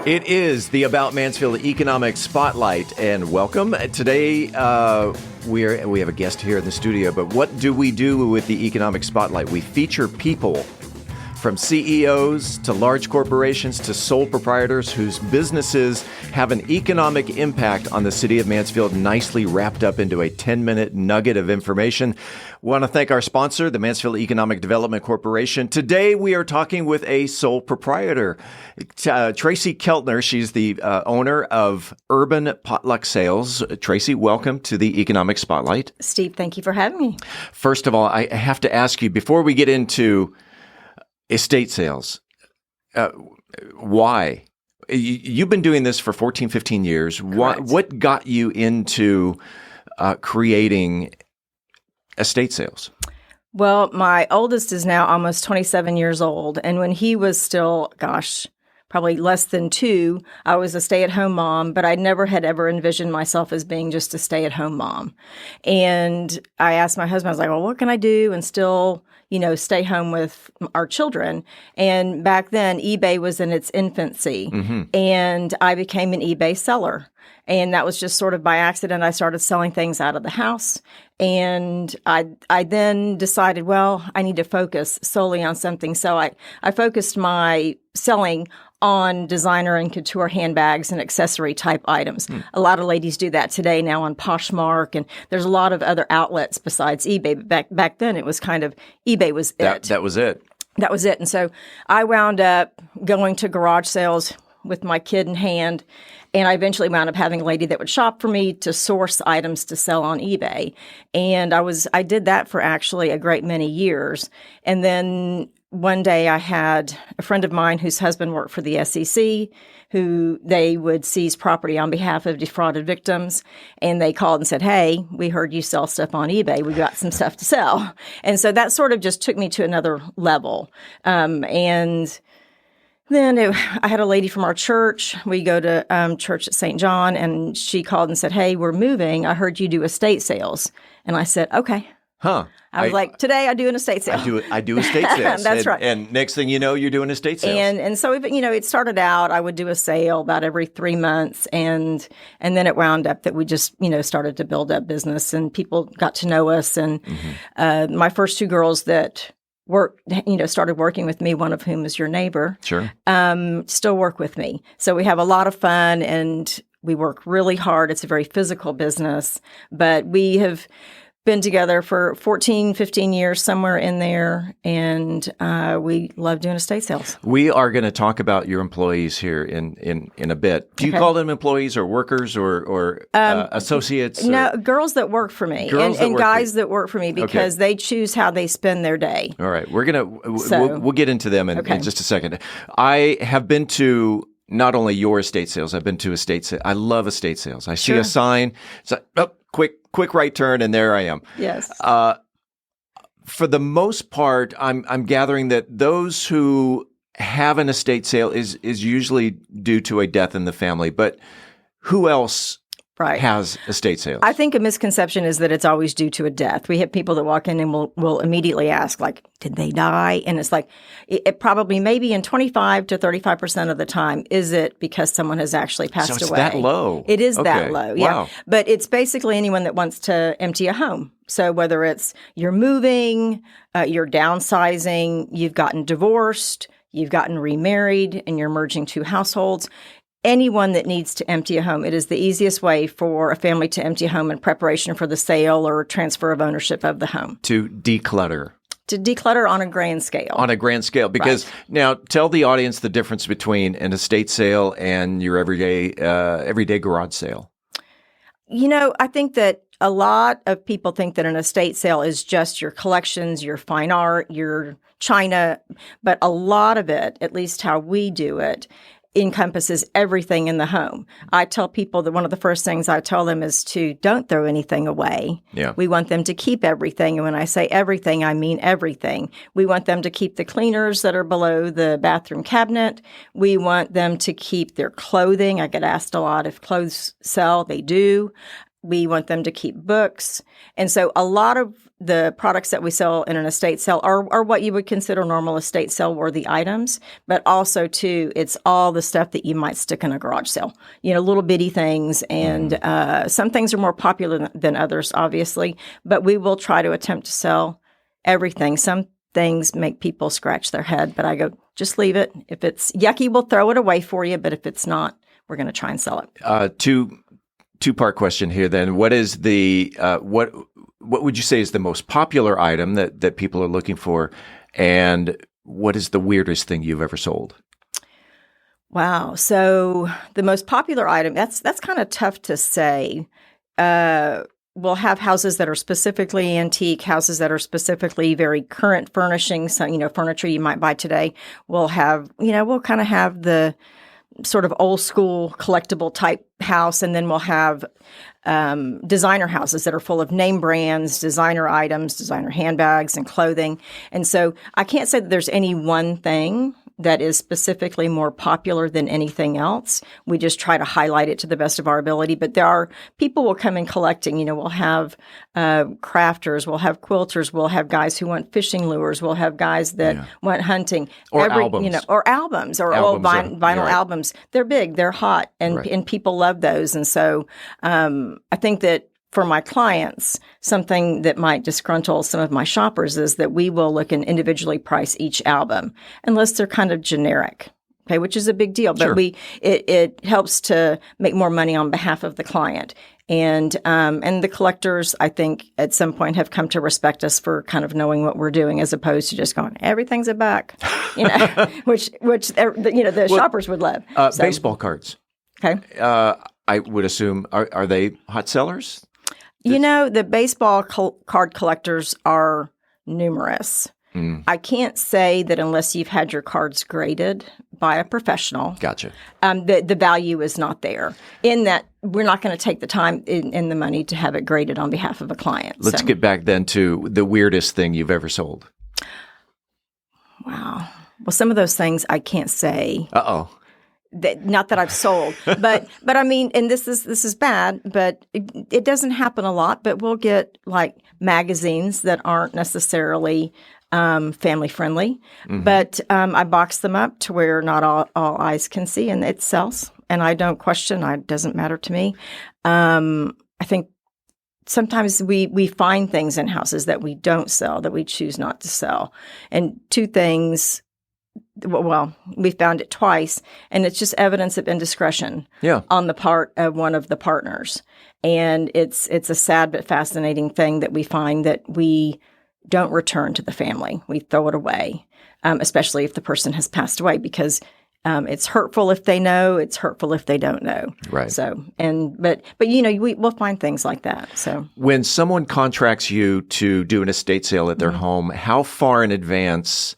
It is the About Mansfield Economic Spotlight, and welcome. Today, we have a guest here in the studio, but what do we do with the Economic Spotlight? We feature people from CEOs to large corporations to sole proprietors whose businesses have an economic impact on the city of Mansfield, nicely wrapped up into a 10-minute nugget of information. We want to thank our sponsor, the Mansfield Economic Development Corporation. Today, we are talking with a sole proprietor, Tracy Keltner. She's the owner of Urban Potluck Sales. Tracy, welcome to the Economic Spotlight. Steve, thank you for having me. First of all, I have to ask you, before we get into estate sales, why? You've been doing this for 14, 15 years. What got you into creating estate sales? Well, my oldest is now almost 27 years old. And when he was still, probably less than 2, I was a stay-at-home mom, but I never had ever envisioned myself as being just a stay-at-home mom. And I asked my husband, I was like, well, what can I do and still stay home with our children? And back then, eBay was in its infancy, and I became an eBay seller. And that was just sort of by accident. I started selling things out of the house. And I then decided, well, I need to focus solely on something. So I focused my selling on designer and couture handbags and accessory type items. A lot of ladies do that today now on Poshmark, and there's a lot of other outlets besides eBay. But back then it was kind of eBay was it. That was it. That was it. And so I wound up going to garage sales with my kid in hand, and I eventually wound up having a lady that would shop for me to source items to sell on eBay. And I did that for actually a great many years. And then one day I had a friend of mine whose husband worked for the SEC, who they would seize property on behalf of defrauded victims. And they called and said, hey, we heard you sell stuff on eBay. We got some stuff to sell. And so that sort of just took me to another level. And then I had a lady from our church. We go to church at St. John, and she called and said, hey, we're moving. I heard you do estate sales. And I said, okay. Huh. I was like, today I do an estate sale. I do estate sales. That's right. And next thing you know, you're doing estate sales. And so, it started out, I would do a sale about every 3 months. And then it wound up that we just, started to build up business, and people got to know us. And my first 2 girls that started working with me, one of whom is your neighbor. Sure. Still work with me. So we have a lot of fun, and we work really hard. It's a very physical business, but we have been together for 14, 15 years, somewhere in there, and we love doing estate sales. We are going to talk about your employees here in a bit. Do you call them employees or workers or associates? No, girls that work for me, and guys that work for me, because they choose how they spend their day. All right. We'll get into them in just a second. I have been to not only your estate sales, I've been to estate sales. I love estate sales. I see a sign. It's like, quick right turn, and there I am. Yes. For the most part, I'm gathering that those who have an estate sale is usually due to a death in the family. But who else has estate sales? I think a misconception is that it's always due to a death. We have people that walk in and will immediately ask, like, did they die? And it's like, it probably maybe in 25 to 35% of the time, is it because someone has actually passed away? So it's that low? It is that low, yeah. Wow. But it's basically anyone that wants to empty a home. So whether it's you're moving, you're downsizing, you've gotten divorced, you've gotten remarried, and you're merging 2 households, anyone that needs to empty a home, it is the easiest way for a family to empty a home in preparation for the sale or transfer of ownership of the home. To declutter. To declutter on a grand scale. On a grand scale. Because now tell the audience the difference between an estate sale and your everyday garage sale. I think that a lot of people think that an estate sale is just your collections, your fine art, your china, but a lot of it, at least how we do it, encompasses everything in the home. I tell people that one of the first things I tell them is to don't throw anything away. Yeah. We want them to keep everything. And when I say everything, I mean everything. We want them to keep the cleaners that are below the bathroom cabinet. We want them to keep their clothing. I get asked a lot if clothes sell. They do. We want them to keep books. And so a lot of the products that we sell in an estate sale are what you would consider normal estate sale worthy items, but also too, it's all the stuff that you might stick in a garage sale, little bitty things. And some things are more popular than others, obviously, but we will try to attempt to sell everything. Some things make people scratch their head, but I go, just leave it. If it's yucky, we'll throw it away for you. But if it's not, we're going to try and sell it. Two-part question here then. What is the what would you say is the most popular item that people are looking for, and what is the weirdest thing you've ever sold? Wow. So the most popular item, that's kind of tough to say. We'll have houses that are specifically antique, houses that are specifically very current furnishings, so, furniture you might buy today. We'll have, we'll kind of have the sort of old school collectible type house. And then we'll have designer houses that are full of name brands, designer items, designer handbags and clothing. And so I can't say that there's any one thing that is specifically more popular than anything else. We just try to highlight it to the best of our ability. But people will come in collecting. We'll have crafters, we'll have quilters, we'll have guys who want fishing lures, we'll have guys that want hunting. Or albums. Or albums, or old vinyl albums. They're big, they're hot, and people love those. And so I think that for my clients, something that might disgruntle some of my shoppers is that we will look and individually price each album, unless they're kind of generic, okay, which is a big deal. But it helps to make more money on behalf of the client. And the collectors, I think, at some point have come to respect us for kind of knowing what we're doing, as opposed to just going, everything's a buck, which the shoppers would love. Baseball cards. Okay. I would assume, are they hot sellers? The baseball card collectors are numerous. I can't say that unless you've had your cards graded by a professional. Gotcha. The value is not there, in that we're not going to take the time and the money to have it graded on behalf of a client. Let's get back then to the weirdest thing you've ever sold. Wow. Well, some of those things I can't say. Uh-oh. Not that I've sold, but I mean, and this is bad, but it doesn't happen a lot. But we'll get like magazines that aren't necessarily family friendly, but I box them up to where not all eyes can see, and it sells. And I don't question; it doesn't matter to me. I think sometimes we find things in houses that we don't sell, that we choose not to sell, and two things. Well, we found it twice, and it's just evidence of indiscretion on the part of one of the partners. And it's a sad but fascinating thing that we find that we don't return to the family. We throw it away, especially if the person has passed away, because it's hurtful if they know, it's hurtful if they don't know. Right. So, but we'll find things like that. So when someone contracts you to do an estate sale at their home, how far in advance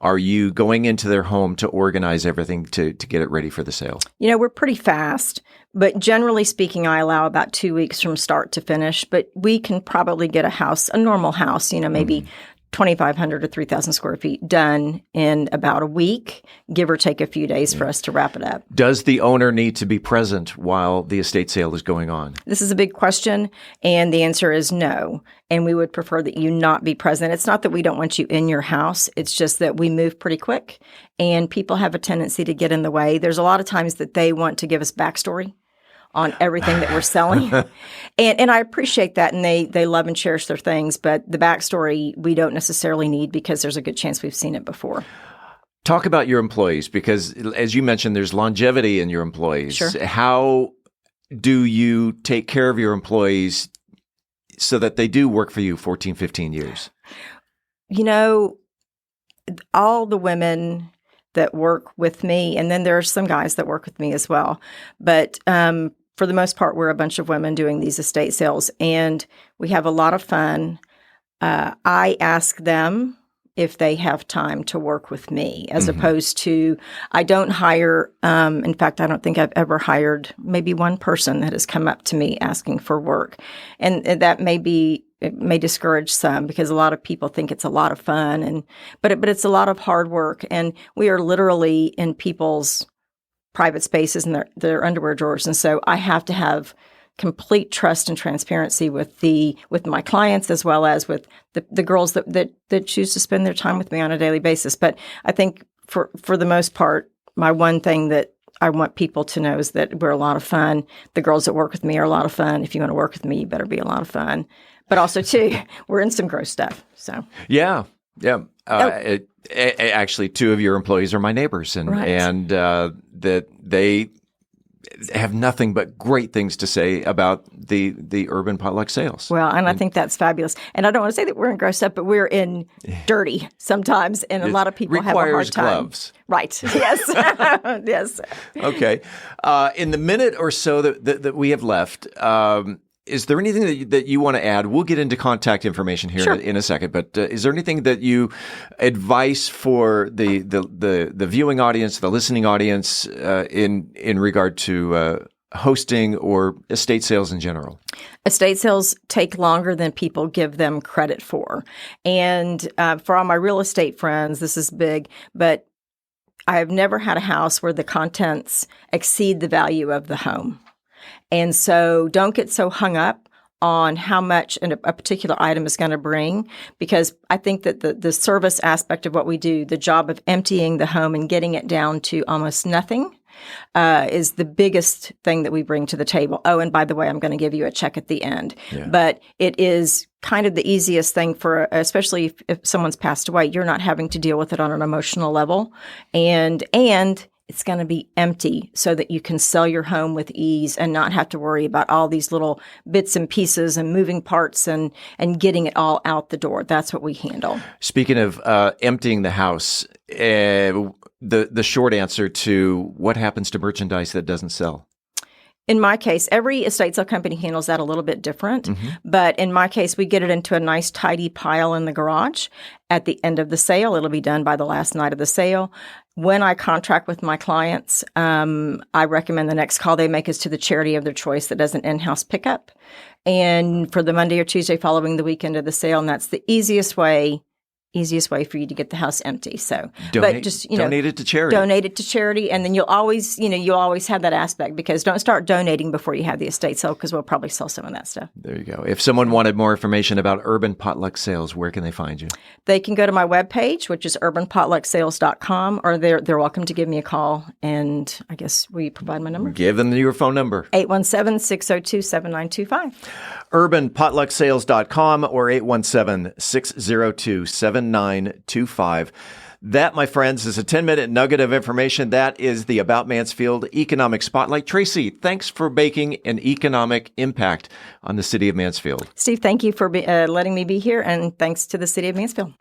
are you going into their home to organize everything to get it ready for the sale? We're pretty fast, but generally speaking, I allow about 2 weeks from start to finish. But we can probably get a normal house, maybe 2,500 to 3,000 square feet done in about a week, give or take a few days for us to wrap it up. Does the owner need to be present while the estate sale is going on? This is a big question, and the answer is no. And we would prefer that you not be present. It's not that we don't want you in your house. It's just that we move pretty quick, and people have a tendency to get in the way. There's a lot of times that they want to give us backstory on everything that we're selling. And I appreciate that, and they love and cherish their things, but the backstory we don't necessarily need, because there's a good chance we've seen it before. Talk about your employees, because as you mentioned, there's longevity in your employees. Sure. How do you take care of your employees so that they do work for you 14, 15 years? All the women that work with me, and then there are some guys that work with me as well, but for the most part, we're a bunch of women doing these estate sales, and we have a lot of fun. I ask them if they have time to work with me, as opposed to, I don't hire, in fact, I don't think I've ever hired maybe one person that has come up to me asking for work. And that it may discourage some, because a lot of people think it's a lot of fun, but it's a lot of hard work. And we are literally in people's private spaces and their underwear drawers. And so I have to have complete trust and transparency with my clients as well as with the girls that choose to spend their time with me on a daily basis. But I think for the most part, my one thing that I want people to know is that we're a lot of fun. The girls that work with me are a lot of fun. If you want to work with me, you better be a lot of fun. But also, too, we're in some gross stuff. So yeah. Actually, two of your employees are my neighbors, and that they have nothing but great things to say about the Urban Potluck Sales. Well, and I think that's fabulous. And I don't want to say that we're in gross stuff, but we're in dirty sometimes, and a lot of people have a hard time. Requires gloves. Right. Yes. Yes. Okay. In the minute or so that we have left, is there anything that you want to add? We'll get into contact information here in a second, but is there anything that you advise for the viewing audience, the listening audience, in regard to hosting or estate sales in general? Estate sales take longer than people give them credit for. And for all my real estate friends, this is big, but I have never had a house where the contents exceed the value of the home. And so don't get so hung up on how much a particular item is going to bring, because I think that the service aspect of what we do, the job of emptying the home and getting it down to almost nothing, is the biggest thing that we bring to the table. Oh, and by the way, I'm going to give you a check at the end. Yeah. But it is kind of the easiest thing for, especially if someone's passed away, you're not having to deal with it on an emotional level. And it's going to be empty so that you can sell your home with ease and not have to worry about all these little bits and pieces and moving parts and getting it all out the door. That's what we handle. Speaking of emptying the house, the short answer to what happens to merchandise that doesn't sell? In my case, every estate sale company handles that a little bit different. Mm-hmm. But in my case, we get it into a nice, tidy pile in the garage. At the end of the sale, it'll be done by the last night of the sale. When I contract with my clients, I recommend the next call they make is to the charity of their choice that does an in-house pickup. And for the Monday or Tuesday following the weekend of the sale, and that's the easiest way for you to get the house empty. So, donate it to charity. Donate it to charity, and then you'll always have that aspect, because don't start donating before you have the estate sale, because we'll probably sell some of that stuff. There you go. If someone wanted more information about Urban Potluck Sales, where can they find you? They can go to my webpage, which is urbanpotlucksales.com, or they're welcome to give me a call, and I guess we provide my number. Give them your phone number. 817-602-7925. urbanpotlucksales.com or 817-602-7925. That, my friends, is a 10-minute nugget of information. That is the About Mansfield Economic Spotlight. Tracy, thanks for making an economic impact on the city of Mansfield. Steve, thank you for letting me be here, and thanks to the city of Mansfield.